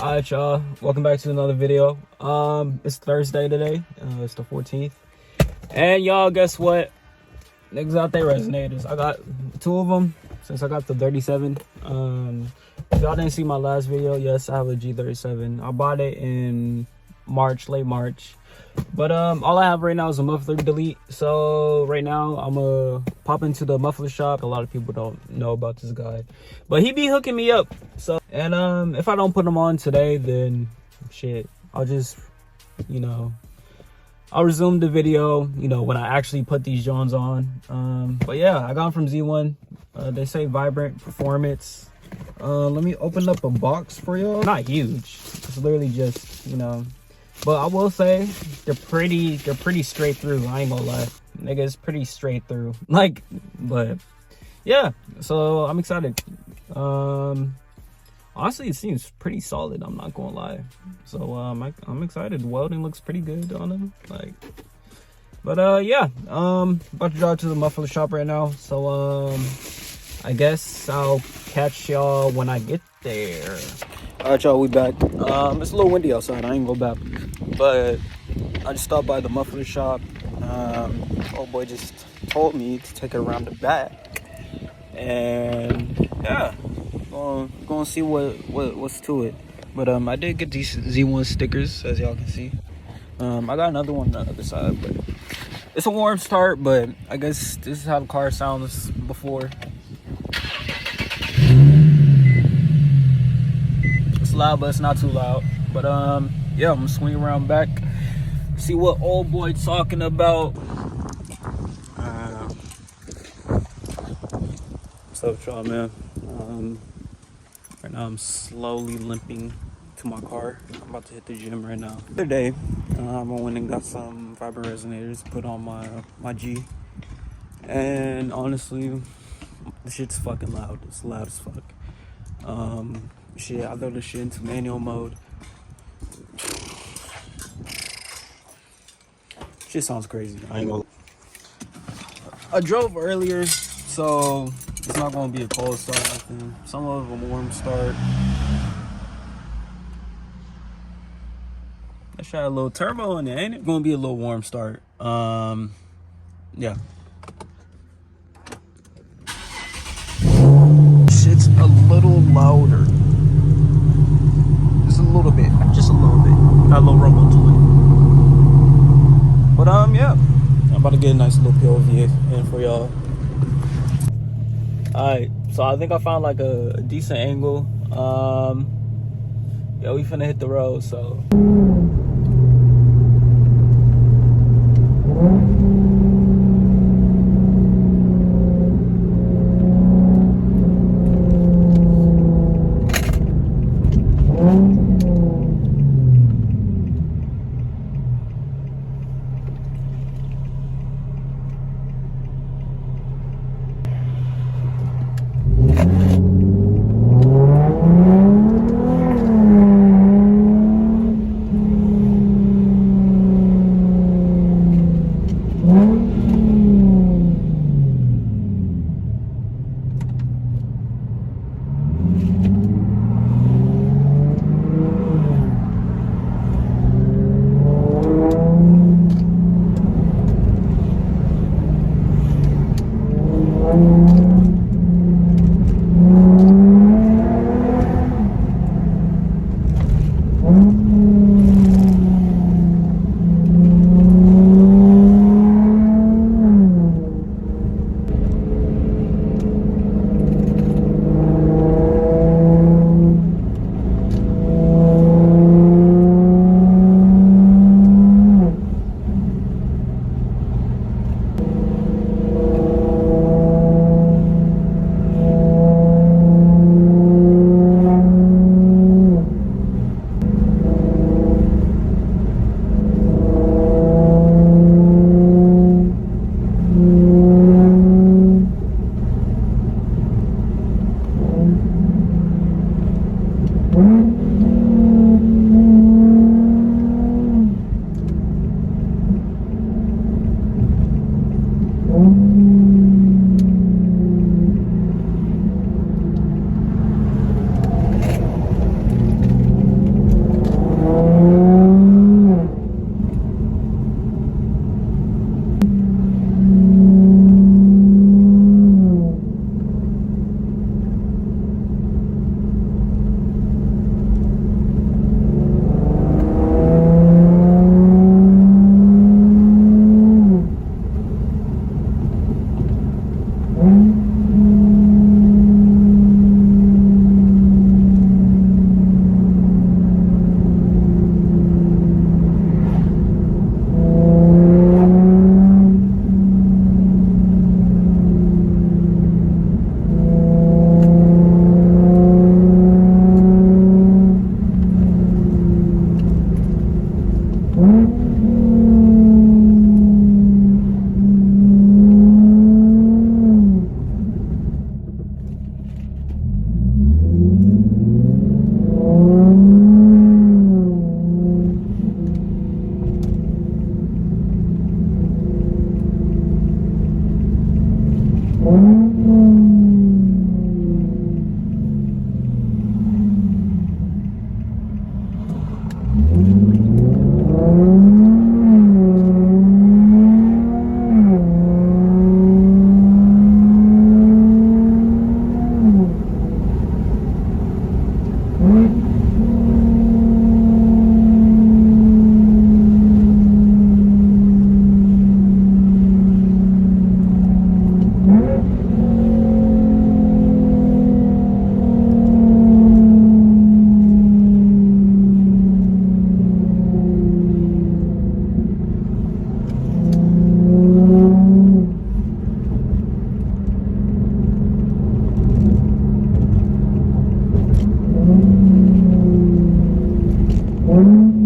Alright, y'all, welcome back to another video. It's Thursday today. It's the 14th, and y'all, guess what? Niggas out there, resonators. I got two of them since I got the 37. If y'all didn't see my last video, yes, I have a G37. I bought it in March, late March. But all I have right now is a muffler delete. So right now I'm gonna pop into the muffler shop. A lot of people don't know about this guy, but he be hooking me up. So, and if I don't put them on today, then shit, I'll just, I'll resume the video, when I actually put these Jones on. But yeah, I got them from Z1. They say vibrant performance. Let me open up a box for y'all. Not huge. It's literally just, but I will say they're pretty straight through. I ain't gonna lie, nigga, it's pretty straight through. But yeah, so I'm excited. Honestly, it seems pretty solid, I'm not gonna lie. So I'm excited. The welding looks pretty good on them. But yeah, about to drive to the muffler shop right now. So I guess I'll catch y'all when I get there. All right, y'all, we back. It's a little windy outside, I ain't gonna back, but I just stopped by the muffler shop. Old boy just told me to take it around the back, and yeah, gonna see what's to it. But I did get these Z1 stickers, as y'all can see. I got another one on the other side, but it's a warm start. But I guess this is how the car sounds before. Loud, but it's not too loud. But yeah, I'm gonna swing around back, see what old boy talking about. What's up, y'all, man? Right now I'm slowly limping to my car. I'm about to hit the gym right now. The other day, I went and got some fiber resonators, put on my G, and honestly, the shit's fucking loud. It's loud as fuck. Shit, I throw this shit into manual mode. Shit sounds crazy. I ain't gonna. I drove earlier, so it's not gonna be a cold start. Nothing. Some of a warm start. That shot a little turbo in it, ain't it? Gonna be a little warm start. Yeah. Shit's a little louder. Just a little bit, got a little rumble to it. But yeah, I'm about to get a nice little POV in for y'all. Alright, so I think I found like a decent angle. Yeah, we finna hit the road, so Bye.